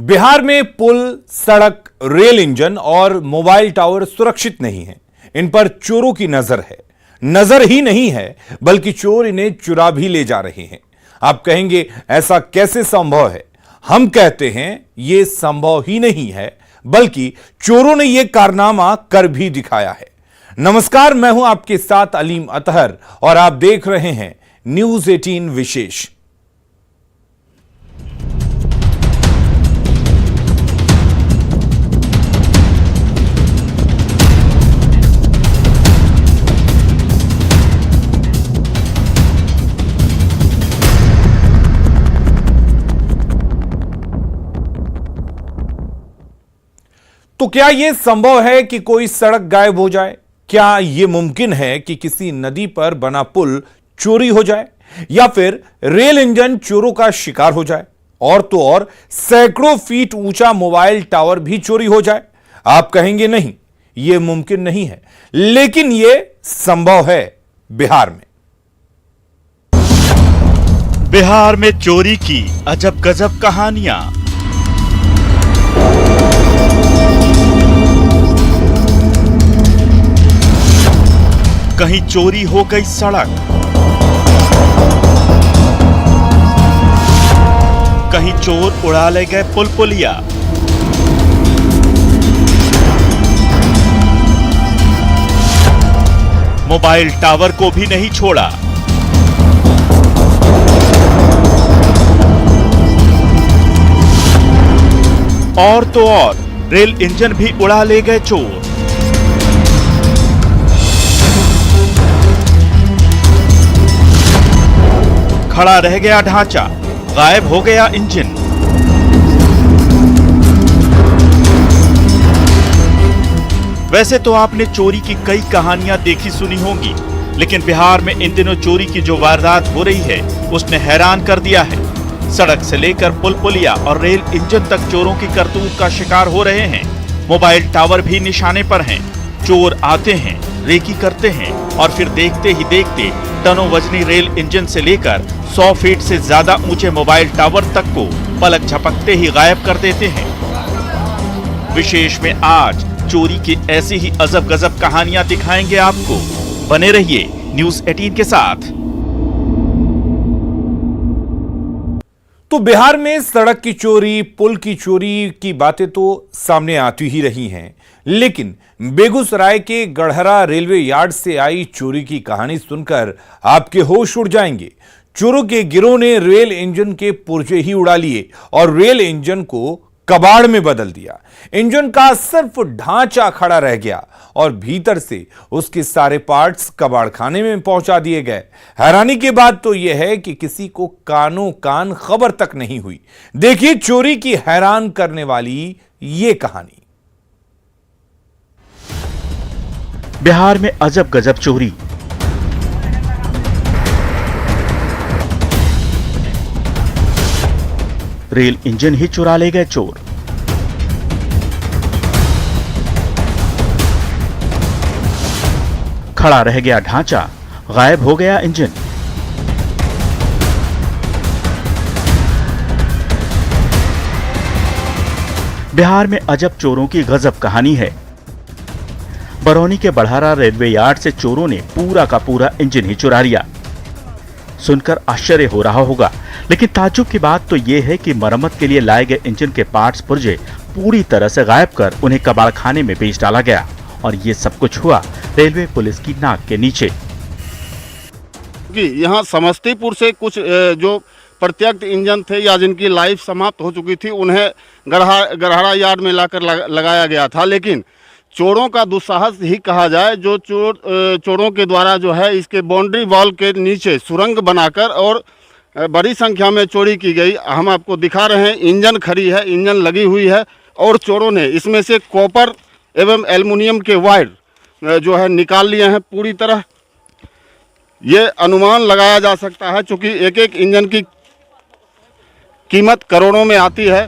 बिहार में पुल, सड़क, rail engine और मोबाइल टावर सुरक्षित नहीं है। इन पर चोरों की नजर है। नजर ही नहीं है बल्कि चोर इन्हें चुरा भी ले जा रहे हैं। आप कहेंगे ऐसा कैसे संभव है? हम कहते हैं यह संभव ही नहीं है बल्कि चोरों ने यह कारनामा कर भी दिखाया है। नमस्कार, मैं हूं आपके साथ अलीम अतहर और आप देख रहे हैं न्यूज 18 विशेष। तो क्या यह संभव है कि कोई सड़क गायब हो जाए? क्या यह मुमकिन है कि किसी नदी पर बना पुल चोरी हो जाए या फिर रेल इंजन चोरों का शिकार हो जाए? और तो और सैकड़ों फीट ऊंचा मोबाइल टावर भी चोरी हो जाए? आप कहेंगे नहीं, यह मुमकिन नहीं है, लेकिन यह संभव है बिहार में। बिहार में चोरी की अजब गजब कहानियां। कहीं चोरी हो गई सड़क, कहीं चोर उड़ा ले गए पुल पुलिया, मोबाइल टावर को भी नहीं छोड़ा। और तो और रेल इंजन भी उड़ा ले गए चोर। खड़ा रह गया ढांचा, गायब हो गया इंजन। वैसे तो आपने चोरी की कई कहानियां देखी सुनी होंगी, लेकिन बिहार में इन दिनों चोरी की जो वारदात हो रही है उसने हैरान कर दिया है। सड़क से लेकर पुल पुलिया और रेल इंजन तक चोरों की करतूत का शिकार हो रहे हैं। मोबाइल टावर भी निशाने पर हैं। चोर आते हैं, रेकी करते हैं और फिर देखते ही देखते टनों वजनी रेल इंजन से लेकर 100 फीट से ज्यादा ऊंचे मोबाइल टावर तक को पलक झपकते ही गायब कर देते हैं। विशेष में आज चोरी की ऐसी ही अजब गजब कहानियां दिखाएंगे आपको। बने रहिए न्यूज 18 के साथ। तो बिहार में सड़क की चोरी, पुल की चोरी की बातें तो सामने आती ही रही हैं, लेकिन बेगूसराय के गढ़हरा रेलवे यार्ड से आई चोरी की कहानी सुनकर आपके होश उड़ जाएंगे। चोरों के गिरोह ने रेल इंजन के पुर्जे ही उड़ा लिए और रेल इंजन को कबाड़ में बदल दिया। इंजन का सिर्फ ढांचा खड़ा रह गया और भीतर से उसके सारे पार्ट्स कबाड़ खाने में पहुंचा दिए गए। हैरानी की बात तो यह है कि किसी को कानों कान खबर तक नहीं हुई। देखिए चोरी की हैरान करने वाली ये कहानी। बिहार में अजब गजब चोरी। रेल इंजन ही चुरा ले गए चोर। खड़ा रह गया ढांचा, गायब हो गया इंजन। बिहार में अजब चोरों की गजब कहानी है। बरौनी के बढ़ारा रेलवे यार्ड से चोरों ने पूरा का पूरा इंजन ही चुरा लिया। सुनकर आश्चर्य हो रहा होगा, लेकिन ताज्जुब की बात तो यह है कि मरम्मत के लिए लाए गए इंजन के पार्ट्स पुर्जे पूरी तरह से गायब कर उन्हें कबाड़ खाने में बेच डाला गया। और ये सब कुछ हुआ रेलवे पुलिस की नाक के नीचे। यहाँ समस्तीपुर से कुछ जो प्रत्यक्ष इंजन थे या जिनकी लाइफ समाप्त हो चुकी थी उन्हें गढ़हरा यार्ड में लाकर लगाया गया था, लेकिन चोरों का दुस्साहस ही कहा जाए जो चोरों के द्वारा जो है इसके बाउंड्री वॉल के नीचे सुरंग बनाकर और बड़ी संख्या में चोरी की गई। हम आपको दिखा रहे हैं, इंजन खड़ी है, इंजन लगी हुई है और चोरों ने इसमें से कॉपर एवं एल्युमिनियम के वायर जो है निकाल लिए हैं पूरी तरह। ये अनुमान लगाया जा सकता है क्योंकि एक एक इंजन की कीमत करोड़ों में आती है।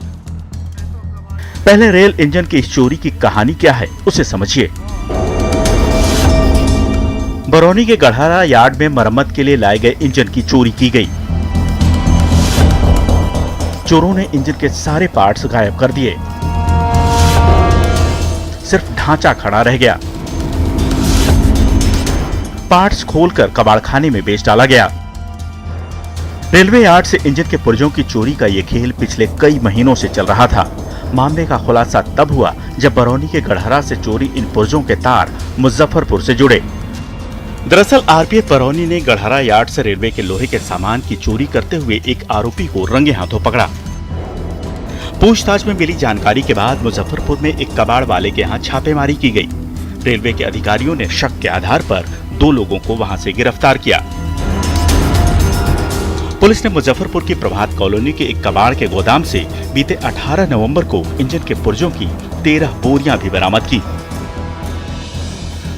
पहले रेल इंजन की इस चोरी की कहानी क्या है उसे समझिए। बरौनी के गढ़हरा यार्ड में मरम्मत के लिए लाए गए इंजन की चोरी की गई। चोरों ने इंजन के सारे पार्ट्स गायब कर दिए, सिर्फ ढांचा खड़ा रह गया। पार्ट्स खोलकर कबाड़खाने में बेच डाला गया। रेलवे यार्ड से इंजन के पुर्जों की चोरी का यह खेल पिछले कई महीनों से चल रहा था। मामले का खुलासा तब हुआ जब बरौनी के गढ़हरा से चोरी इन पुर्जों के तार मुजफ्फरपुर से जुड़े। दरअसल आरपीएफ बरौनी ने गढ़हरा यार्ड से रेलवे के लोहे के सामान की चोरी करते हुए एक आरोपी को रंगे हाथों पकड़ा। पूछताछ में मिली जानकारी के बाद मुजफ्फरपुर में एक कबाड़ वाले के यहाँ छापेमारी की गई। रेलवे के अधिकारियों ने शक के आधार पर 2 लोगों को वहां से गिरफ्तार किया। पुलिस ने मुजफ्फरपुर की प्रभात कॉलोनी के एक कबाड़ के गोदाम से बीते 18 नवंबर को इंजन के पुर्जों की 13 बोरियां भी बरामद की।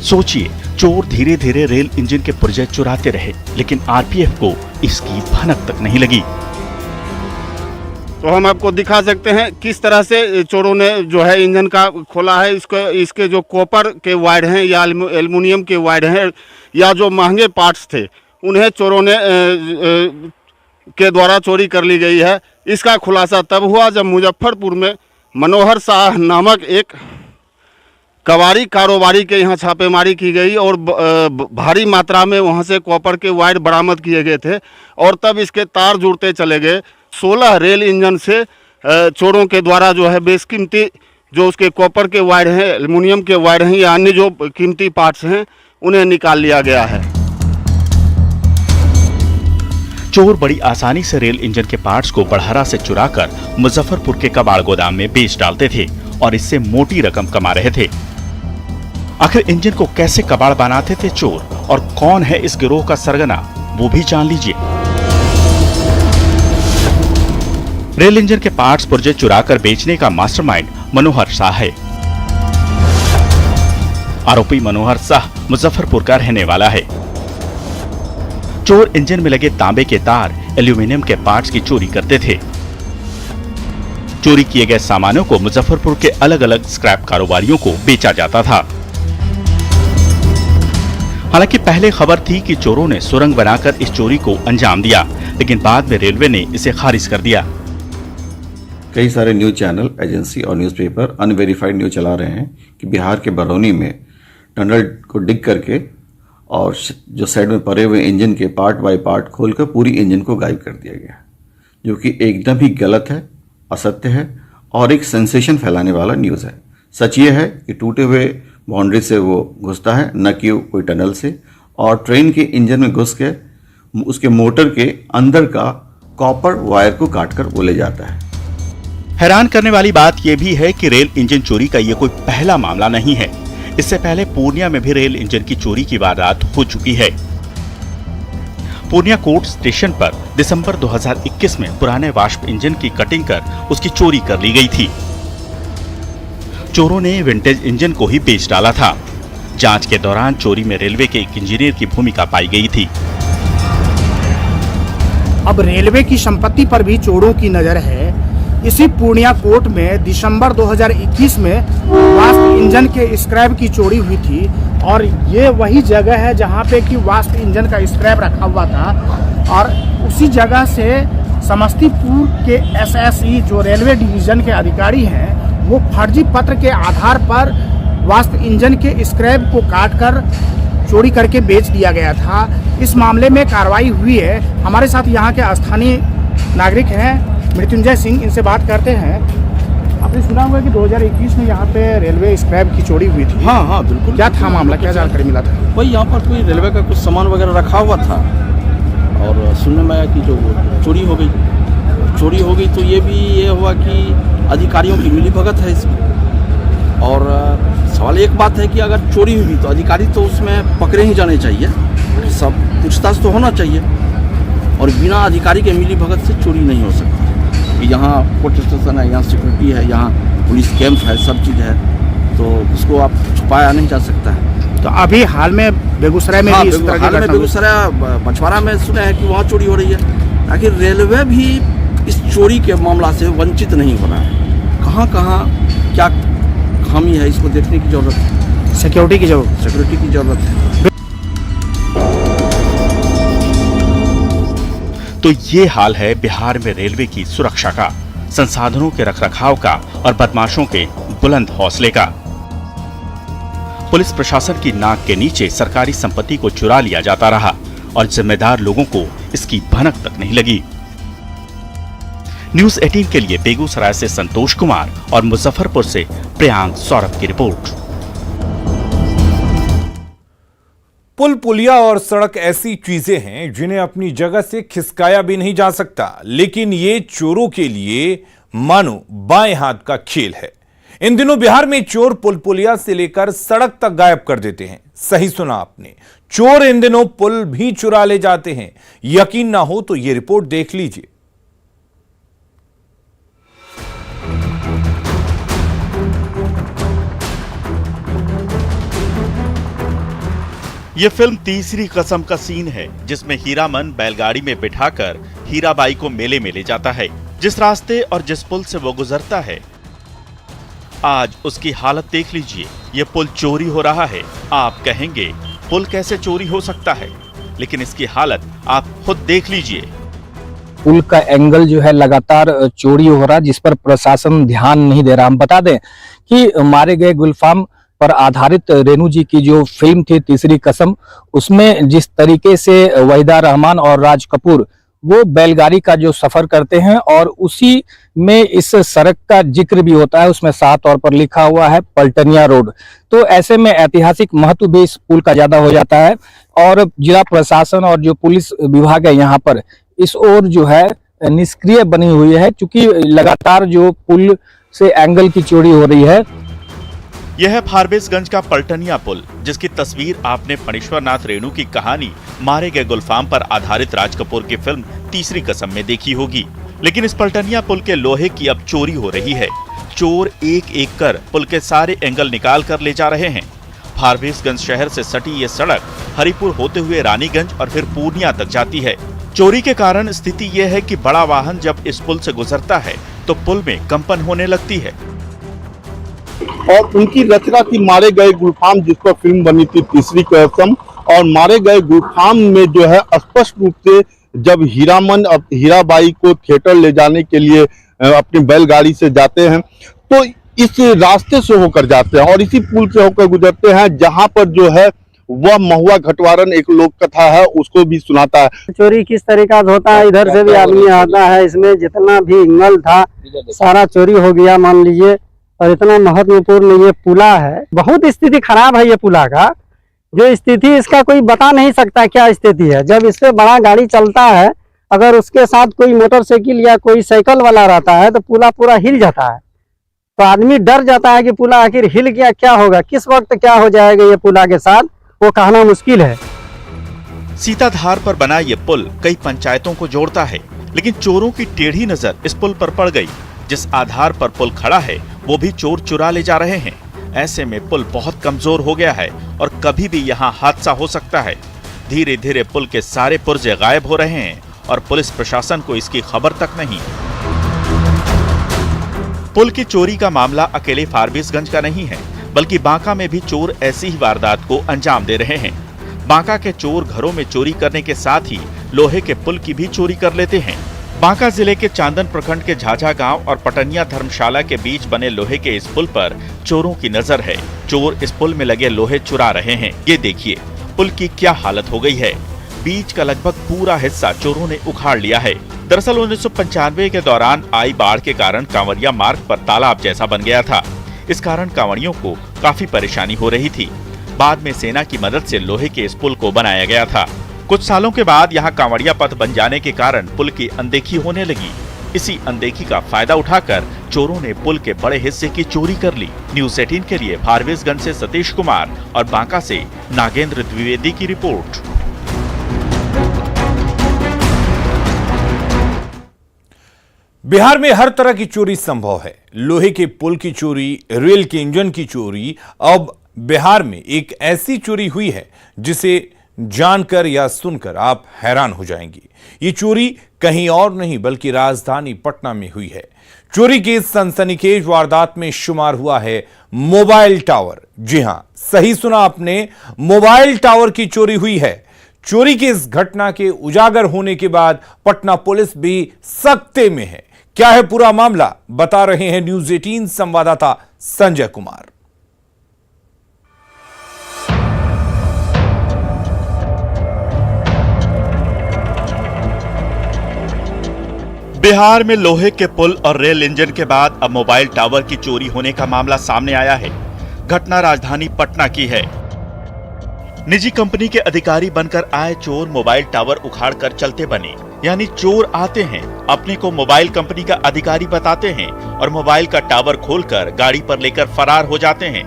सोचिए, चोर धीरे धीरे रेल इंजन के पुर्जे चुराते रहे, लेकिन आरपीएफ को इसकी भनक तक नहीं लगी। तो हम आपको दिखा सकते हैं किस तरह से चोरों ने जो है इंजन का खोला है। इसके जो कॉपर के वायर हैं या एल्युमिनियम के वायर हैं या जो महंगे पार्ट्स थे, उन्हें चोरों ने के द्वारा चोरी कर ली गई है। इसका खुलासा तब हुआ जब मुजफ्फरपुर में मनोहर शाह नामक एक कबाड़ी कारोबारी के यहाँ छापेमारी की गई और भारी मात्रा में वहाँ से कॉपर के वायर बरामद किए गए थे और तब इसके तार जुड़ते चले गए। 16 रेल इंजन से चोरों के द्वारा जो है बेशकीमती जो उसके कॉपर के वायर हैं, एल्युमिनियम के वायर हैं या अन्य जो कीमती पार्ट्स हैं, उन्हें निकाल लिया गया है। चोर बड़ी आसानी से रेल इंजन के पार्ट्स को गढ़हरा से चुराकर मुजफ्फरपुर के कबाड़ गोदाम में बेच डालते थे और इससे मोटी रकम कमा रहे थे। आखिर इंजन को कैसे कबाड़ बनाते थे चोर और कौन है इस गिरोह का सरगना, वो भी जान लीजिए। रेल इंजन के पार्ट्स पुर्जे चुराकर बेचने का मास्टरमाइंड मनोहर शाह है। आरोपी मनोहर शाह मुजफ्फरपुर का रहने वाला है। चोर इंजन में लगे तांबे के तार, एल्यूमीनियम के पार्ट्स की चोरी करते थे। चोरी किए गए सामानों को मुजफ्फरपुर के अलग अलग स्क्रैप कारोबारियों को बेचा जाता था। हालांकि पहले खबर थी कि चोरों ने सुरंग बनाकर इस चोरी को अंजाम दिया, लेकिन बाद में रेलवे ने इसे खारिज कर दिया। कई सारे न्यूज चैनल, एजेंसी और न्यूज़पेपर अनवेरिफाइड न्यूज चला रहे हैं कि बिहार के बरौनी में टनल को डिग करके और जो साइड में पड़े हुए इंजन के पार्ट बाय पार्ट खोलकर पूरी इंजन को गायब कर दिया गया, जो कि एकदम ही गलत है, असत्य है और एक सेंसेशन फैलाने वाला न्यूज़ है। सच ये है कि टूटे हुए बाउंड्री से वो घुसता है, न कि कोई टनल से, और ट्रेन के इंजन में घुस के उसके मोटर के अंदर का कॉपर वायर को काटकर वो ले जाता है। हैरान करने वाली बात यह भी है कि रेल इंजन चोरी का ये कोई पहला मामला नहीं है। इससे पहले पूर्णिया में भी रेल इंजन की चोरी की वारदात हो चुकी है। पूर्णिया कोर्ट स्टेशन पर दिसंबर 2021 में पुराने वाष्प इंजन की कटिंग कर उसकी चोरी कर ली गई थी। चोरों ने विंटेज इंजन को ही बेच डाला था। जांच के दौरान चोरी में रेलवे के एक इंजीनियर की भूमिका पाई गई थी। अब रेलवे की संपत्ति पर भी चोरों की नजर है। इसी पूर्णिया कोर्ट में दिसंबर 2021 में वाष्प इंजन के स्क्रैप की चोरी हुई थी और ये वही जगह है जहां पे कि वाष्प इंजन का स्क्रैप रखा हुआ था और उसी जगह से समस्तीपुर के एसएसई जो रेलवे डिवीजन के अधिकारी हैं वो फर्जी पत्र के आधार पर वाष्प इंजन के स्क्रैप को काटकर चोरी करके बेच दिया गया था। इस मामले में कार्रवाई हुई है। हमारे साथ यहाँ के स्थानीय नागरिक हैं मृत्युंजय सिंह, इनसे बात करते हैं। आपने सुना होगा कि 2021 में यहाँ पे रेलवे स्क्रैप की चोरी हुई थी। हाँ बिल्कुल। क्या था मामला, क्या जानकारी मिला था? वही यहाँ पर कोई रेलवे का कुछ सामान वगैरह रखा हुआ था और सुनने में आया कि जो चोरी हो गई तो ये हुआ कि अधिकारियों की मिलीभगत है इसमें। और सवाल एक बात है कि अगर चोरी हुई तो अधिकारी तो उसमें पकड़े ही जाने चाहिए, सब पूछताछ तो होना चाहिए और बिना अधिकारी के मिलीभगत से चोरी नहीं हो सकती। यहाँ कोर्ट स्टेशन है, यहाँ सिक्योरिटी है, यहाँ पुलिस कैंप है, सब चीज़ है, तो उसको आप छुपाया नहीं जा सकता है। तो अभी हाल में बेगूसराय में भी इस तरह हाल में बेगूसराय बछवाड़ा में सुना है कि वहाँ चोरी हो रही है, ताकि रेलवे भी इस चोरी के मामला से वंचित नहीं हो रहा है। कहाँ क्या खामी है इसको देखने की जरूरत है। सिक्योरिटी की जरूरत है। तो ये हाल है बिहार में रेलवे की सुरक्षा का। संसाधनों के रखरखाव का और बदमाशों के बुलंद हौसले का। पुलिस प्रशासन की नाक के नीचे सरकारी संपत्ति को चुरा लिया जाता रहा और जिम्मेदार लोगों को इसकी भनक तक नहीं लगी। न्यूज़ 18 के लिए बेगूसराय से संतोष कुमार और मुजफ्फरपुर से प्रियांक सौरभ की रिपोर्ट। पुल पुलिया और सड़क ऐसी चीजें हैं जिन्हें अपनी जगह से खिसकाया भी नहीं जा सकता, लेकिन ये चोरों के लिए मानो बाएं हाथ का खेल है। इन दिनों बिहार में चोर पुल पुलिया से लेकर सड़क तक गायब कर देते हैं। सही सुना आपने, चोर इन दिनों पुल भी चुरा ले जाते हैं। यकीन ना हो तो ये रिपोर्ट देख लीजिए। ये फिल्म तीसरी कसम का सीन है, जिसमें हीरामन बैलगाड़ी में बिठाकर हीराबाई को मेले में ले जाता है। जिस रास्ते और जिस पुल से वो गुजरता है, आज उसकी हालत देख लीजिए। ये पुल चोरी हो रहा है। आप कहेंगे पुल कैसे चोरी हो सकता है, लेकिन इसकी हालत आप खुद देख लीजिए। पुल का एंगल जो है लगातार चोरी हो रहा है, जिस पर प्रशासन ध्यान नहीं दे रहा। हम बता दें कि मारे गए गुलफाम पर आधारित रेणु जी की जो फिल्म थी तीसरी कसम, उसमें जिस तरीके से वहीदा रहमान और राज कपूर वो बैलगाड़ी का जो सफर करते हैं और उसी में इस सड़क का जिक्र भी होता है, उसमें साफ तौर पर लिखा हुआ है पलटनिया रोड। तो ऐसे में ऐतिहासिक महत्व भी इस पुल का ज्यादा हो जाता है और जिला प्रशासन और जो पुलिस विभाग है यहाँ पर इस ओर जो है निष्क्रिय बनी हुई है, क्योंकि लगातार जो पुल से एंगल की चोरी हो रही है। यह है फारबिसगंज का पलटनिया पुल, जिसकी तस्वीर आपने फणीश्वरनाथ रेणु की कहानी मारे गए गुलफाम पर आधारित राज कपूर की फिल्म तीसरी कसम में देखी होगी। लेकिन इस पलटनिया पुल के लोहे की अब चोरी हो रही है। चोर एक एक कर पुल के सारे एंगल निकाल कर ले जा रहे हैं। फारबिसगंज शहर से सटी ये सड़क हरिपुर होते हुए रानीगंज और फिर पूर्णिया तक जाती है। चोरी के कारण स्थिति यह है कि बड़ा वाहन जब इस पुल से गुजरता है तो पुल में कंपन होने लगती है। और उनकी रचना थी मारे गए गुलफाम, जिस पर फिल्म बनी थी तीसरी कसम। और मारे गए गुलफाम में जो है स्पष्ट रूप से जब हीरामन और हीराबाई को थिएटर ले जाने के लिए अपनी बैलगाड़ी से जाते हैं तो इस रास्ते से होकर जाते हैं और इसी पुल से होकर गुजरते हैं, जहां पर जो है वह महुआ घटवारन एक लोक कथा है उसको भी सुनाता है। चोरी किस तरीका से होता है, इधर से भी आदमी आता है, इसमें जितना भी एंगल था सारा चोरी हो गया मान लीजिए। और इतना महत्वपूर्ण ये पुला है, बहुत स्थिति खराब है ये पुला का। जो स्थिति इसका कोई बता नहीं सकता क्या स्थिति है। जब इस पे बड़ा गाड़ी चलता है, अगर उसके साथ कोई मोटरसाइकिल या कोई साइकिल वाला रहता है तो पुला पूरा हिल जाता है। तो आदमी डर जाता है कि पुला आखिर हिल गया, क्या होगा, किस वक्त क्या हो जाएगा ये पुला के साथ, वो कहना मुश्किल है। सीताधार पर बना ये पुल कई पंचायतों को जोड़ता है, लेकिन चोरों की टेढ़ी नजर इस पुल पर पड़ गई। जिस आधार पर पुल खड़ा है वो भी चोर चुरा ले जा रहे हैं। ऐसे में पुल बहुत कमजोर हो गया है और कभी भी यहाँ हादसा हो सकता है। धीरे धीरे पुल के सारे पुर्जे गायब हो रहे हैं और पुलिस प्रशासन को इसकी खबर तक नहीं। पुल की चोरी का मामला अकेले फारबिसगंज का नहीं है, बल्कि बांका में भी चोर ऐसी ही वारदात को अंजाम दे रहे हैं। बांका के चोर घरों में चोरी करने के साथ ही लोहे के पुल की भी चोरी कर लेते हैं। बांका जिले के चांदन प्रखंड के झाझा गांव और पटनिया धर्मशाला के बीच बने लोहे के इस पुल पर चोरों की नजर है। चोर इस पुल में लगे लोहे चुरा रहे हैं। ये देखिए पुल की क्या हालत हो गई है। बीच का लगभग पूरा हिस्सा चोरों ने उखाड़ लिया है। दरअसल 1995 के दौरान आई बाढ़ के कारण कांवरिया मार्ग पर तालाब जैसा बन गया था। इस कारण कांवड़ियों को काफी परेशानी हो रही थी। बाद में सेना की मदद से लोहे के इस पुल को बनाया गया था। कुछ सालों के बाद यहाँ कांवड़िया पथ बन जाने के कारण पुल की अनदेखी होने लगी। इसी अनदेखी का फायदा उठाकर चोरों ने पुल के बड़े हिस्से की चोरी कर ली। न्यूज़ 18 के लिए फारबिसगंज से सतीश कुमार और बांका से नागेंद्र द्विवेदी की रिपोर्ट। बिहार में हर तरह की चोरी संभव है। लोहे के पुल की चोरी, रेल के इंजन की चोरी। अब बिहार में एक ऐसी चोरी हुई है जिसे जानकर या सुनकर आप हैरान हो जाएंगी। ये चोरी कहीं और नहीं बल्कि राजधानी पटना में हुई है। चोरी की इस सनसनीखेज वारदात में शुमार हुआ है मोबाइल टावर। जी हां, सही सुना आपने, मोबाइल टावर की चोरी हुई है। चोरी की इस घटना के उजागर होने के बाद पटना पुलिस भी सख्ते में है। क्या है पूरा मामला, बता रहे हैं न्यूज 18 संवाददाता संजय कुमार। बिहार में लोहे के पुल और रेल इंजन के बाद अब मोबाइल टावर की चोरी होने का मामला सामने आया है। घटना राजधानी पटना की है। निजी कंपनी के अधिकारी बनकर आए चोर मोबाइल टावर उखाड़कर चलते बने। यानी चोर आते हैं, अपने को मोबाइल कंपनी का अधिकारी बताते हैं और मोबाइल का टावर खोलकर गाड़ी पर लेकर फरार हो जाते हैं।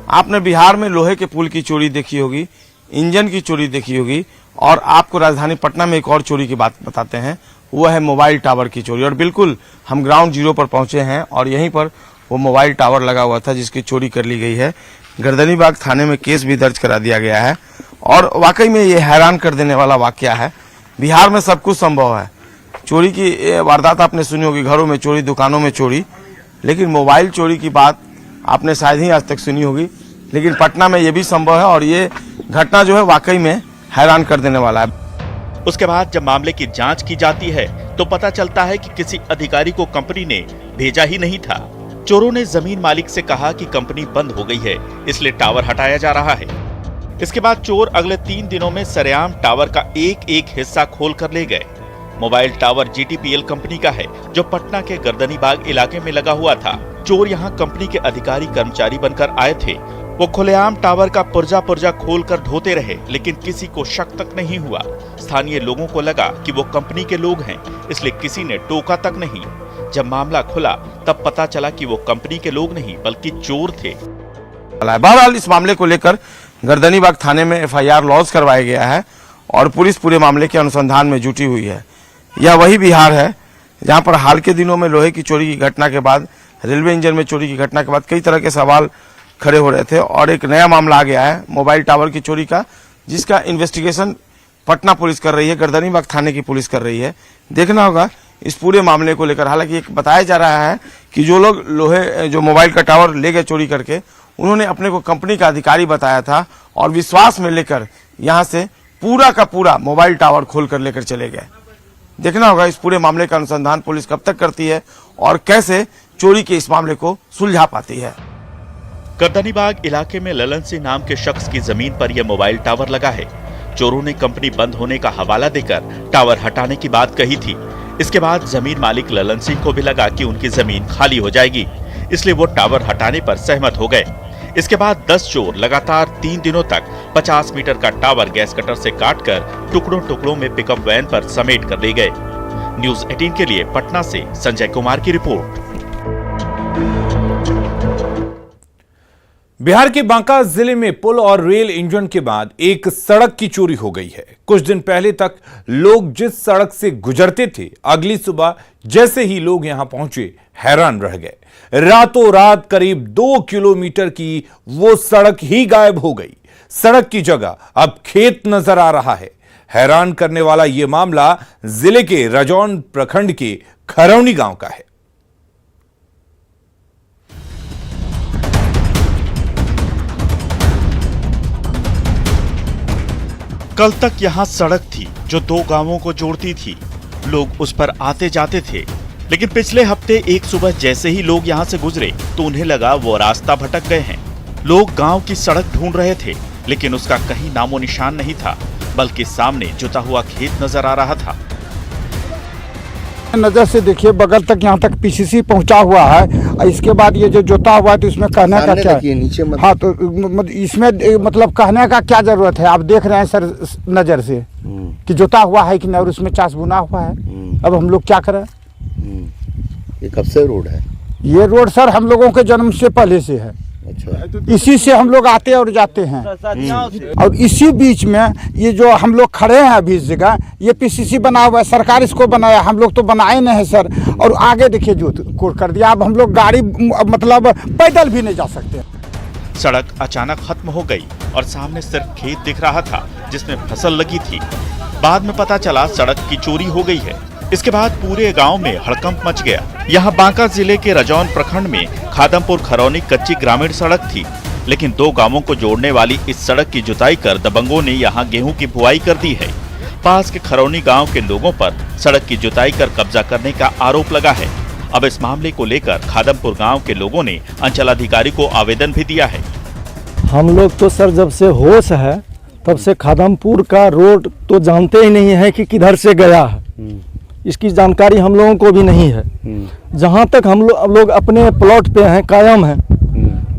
आपने बिहार में लोहे के पुल की चोरी देखी होगी, इंजन की चोरी देखी होगी, और आपको राजधानी पटना में एक और चोरी की बात बताते हैं, वो है मोबाइल टावर की चोरी। और बिल्कुल हम ग्राउंड जीरो पर पहुंचे हैं और यहीं पर वो मोबाइल टावर लगा हुआ था जिसकी चोरी कर ली गई है। गर्दनीबाग थाने में केस भी दर्ज करा दिया गया है और वाकई में ये हैरान कर देने वाला वाकया है। बिहार में सब कुछ संभव है। चोरी की वारदात आपने सुनी होगी, घरों में चोरी, दुकानों में चोरी, लेकिन मोबाइल चोरी की बात आपने शायद ही आज तक सुनी होगी। लेकिन पटना में ये भी संभव है और ये घटना जो है वाकई में हैरान कर देने वाला है। उसके बाद जब मामले की जांच की जाती है तो पता चलता है कि किसी अधिकारी को कंपनी ने भेजा ही नहीं था। चोरों ने जमीन मालिक से कहा कि कंपनी बंद हो गई है, इसलिए टावर हटाया जा रहा है। इसके बाद चोर अगले 3 दिनों में सरेआम टावर का एक एक हिस्सा खोल कर ले गए। मोबाइल टावर GTPL कंपनी का है जो पटना के गर्दनीबाग इलाके में लगा हुआ था। चोर यहाँ कंपनी के अधिकारी कर्मचारी बनकर आए थे। वो खुलेआम टावर का पुर्जा खोल कर ढोते रहे, लेकिन किसी को शक तक नहीं हुआ। स्थानीय लोगों को लगा कि वो कंपनी के लोग हैं, इसलिए किसी ने टोका तक नहीं। जब मामला खुला तब पता चला कि वो कंपनी के लोग नहीं बल्कि चोर थे। बहरहाल इस मामले को लेकर गर्दनीबाग थाने में FIR लॉन्च करवाया गया है और पुलिस पूरे मामले के अनुसंधान में जुटी हुई है। यह वही बिहार है जहां पर हाल के दिनों में लोहे की चोरी की घटना के बाद, रेलवे इंजन में चोरी की घटना के बाद कई तरह के सवाल खड़े हो रहे थे और एक नया मामला आ गया है मोबाइल टावर की चोरी का, जिसका इन्वेस्टिगेशन पटना पुलिस कर रही है, गर्दनीबाग थाने की पुलिस कर रही है। देखना होगा इस पूरे मामले को लेकर। हालांकि एक बताया जा रहा है कि जो लोग जो मोबाइल का टावर ले गए चोरी करके, उन्होंने अपने को कंपनी का अधिकारी बताया था और विश्वास में लेकर यहां से पूरा का पूरा मोबाइल टावर खोल कर लेकर चले गए। देखना होगा इस पूरे मामले का अनुसंधान पुलिस कब तक करती है और कैसे चोरी के इस मामले को सुलझा पाती है। गर्दनीबाग इलाके में ललन सिंह नाम के शख्स की जमीन पर यह मोबाइल टावर लगा है। चोरों ने कंपनी बंद होने का हवाला देकर टावर हटाने की बात कही थी। इसके बाद जमीन मालिक ललन सिंह को भी लगा कि उनकी जमीन खाली हो जाएगी, इसलिए वो टावर हटाने पर सहमत हो गए। इसके बाद 10 चोर लगातार 3 दिनों तक 50 मीटर का टावर गैस कटर से काटकर टुकड़ों टुकड़ों में पिकअप वैन पर समेट कर ले गए। न्यूज 18 के लिए पटना से संजय कुमार की रिपोर्ट। बिहार के बांका जिले में पुल और रेल इंजन के बाद एक सड़क की चोरी हो गई है। कुछ दिन पहले तक लोग जिस सड़क से गुजरते थे, अगली सुबह जैसे ही लोग यहां पहुंचे हैरान रह गए। रातों रात करीब 2 किलोमीटर की वो सड़क ही गायब हो गई। सड़क की जगह अब खेत नजर आ रहा है। हैरान करने वाला यह मामला जिले के रजौन प्रखंड के खरौनी गांव का है। कल तक यहाँ सड़क थी जो 2 गांवों को जोड़ती थी। लोग उस पर आते जाते थे, लेकिन पिछले हफ्ते एक सुबह जैसे ही लोग यहाँ से गुजरे तो उन्हें लगा वो रास्ता भटक गए हैं। लोग गांव की सड़क ढूंढ रहे थे, लेकिन उसका कहीं नामो निशान नहीं था, बल्कि सामने जुता हुआ खेत नजर आ रहा था। नजर से देखिए, बगल तक यहाँ तक PCC पहुँचा हुआ है। इसके बाद ये जो जोता हुआ है तो इसमें कहने का क्या है? नीचे हाँ, तो इसमें मतलब कहने का क्या जरूरत है? आप देख रहे हैं सर नजर से कि जोता हुआ है कि नहीं, और उसमें चास बुना हुआ है। अब हम लोग क्या करें? ये कब से रोड है? ये रोड सर हम लोगों के जन्म से पहले से है। अच्छा। इसी से हम लोग आते और जाते हैं। और इसी बीच में ये जो हम लोग खड़े हैं अभी इस जगह, ये PCC बना हुआ है, सरकार इसको बनाया, हम लोग तो बनाए नहीं है सर। और आगे देखिए जो कोड कर दिया, अब हम लोग गाड़ी मतलब पैदल भी नहीं जा सकते। सड़क अचानक खत्म हो गई और सामने सिर्फ खेत दिख रहा था जिसमें फसल लगी थी। बाद में पता चला सड़क की चोरी हो गई है। इसके बाद पूरे गांव में हड़कंप मच गया। यहाँ बांका जिले के रजौन प्रखंड में खादमपुर खरौनी कच्ची ग्रामीण सड़क थी, लेकिन 2 गांवों को जोड़ने वाली इस सड़क की जुताई कर दबंगों ने यहाँ गेहूं की बुआई कर दी है। पास के खरौनी गांव के लोगों पर सड़क की जुताई कर कब्जा करने का आरोप लगा है। अब इस मामले को लेकर खादमपुर गांव के लोगों ने अंचलाधिकारी को आवेदन भी दिया है। हम लोग तो सर जब से होश है तब से खादमपुर का रोड तो जानते ही नहीं है कि किधर से गया है, इसकी जानकारी हम लोगों को भी नहीं है। जहाँ तक हम लोग अपने प्लॉट पे हैं, कायम हैं,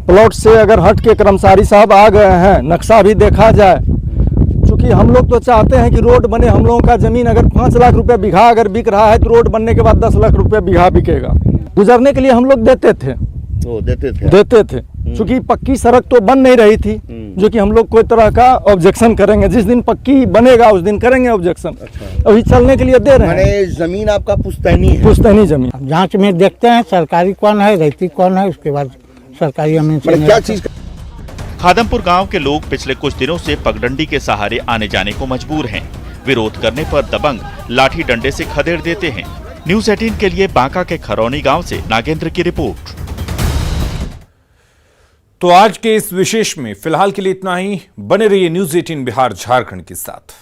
प्लॉट से अगर हट के कर्मचारी साहब आ गए हैं, नक्शा भी देखा जाए, क्योंकि हम लोग तो चाहते हैं कि रोड बने। हम लोगों का जमीन अगर 5 लाख रुपए बीघा अगर बिक रहा है तो रोड बनने के बाद 10 लाख रुपए बीघा बिकेगा। गुजरने के लिए हम लोग देते थे क्योंकि पक्की सड़क तो बन नहीं रही थी, जो कि हम लोग कोई तरह का ऑब्जेक्शन करेंगे। जिस दिन पक्की बनेगा उस दिन करेंगे ऑब्जेक्शन। अभी चलने के लिए दे रहे हैं। जमीन आपका पुश्तैनी है? पुश्तैनी जमीन। जांच में देखते हैं सरकारी कौन है, रैती कौन है, उसके बाद सरकारी क्या चीज? खादमपुर गांव के लोग पिछले कुछ दिनों से पगडंडी के सहारे आने जाने को मजबूर हैं। विरोध करने पर दबंग लाठी डंडे से खदेड़ देते हैं। न्यूज़ 18 के लिए बांका के खरौनी गांव से नागेंद्र की रिपोर्ट। तो आज के इस विशेष में फिलहाल के लिए इतना ही। बने रहिए न्यूज़ 18 बिहार झारखंड के साथ।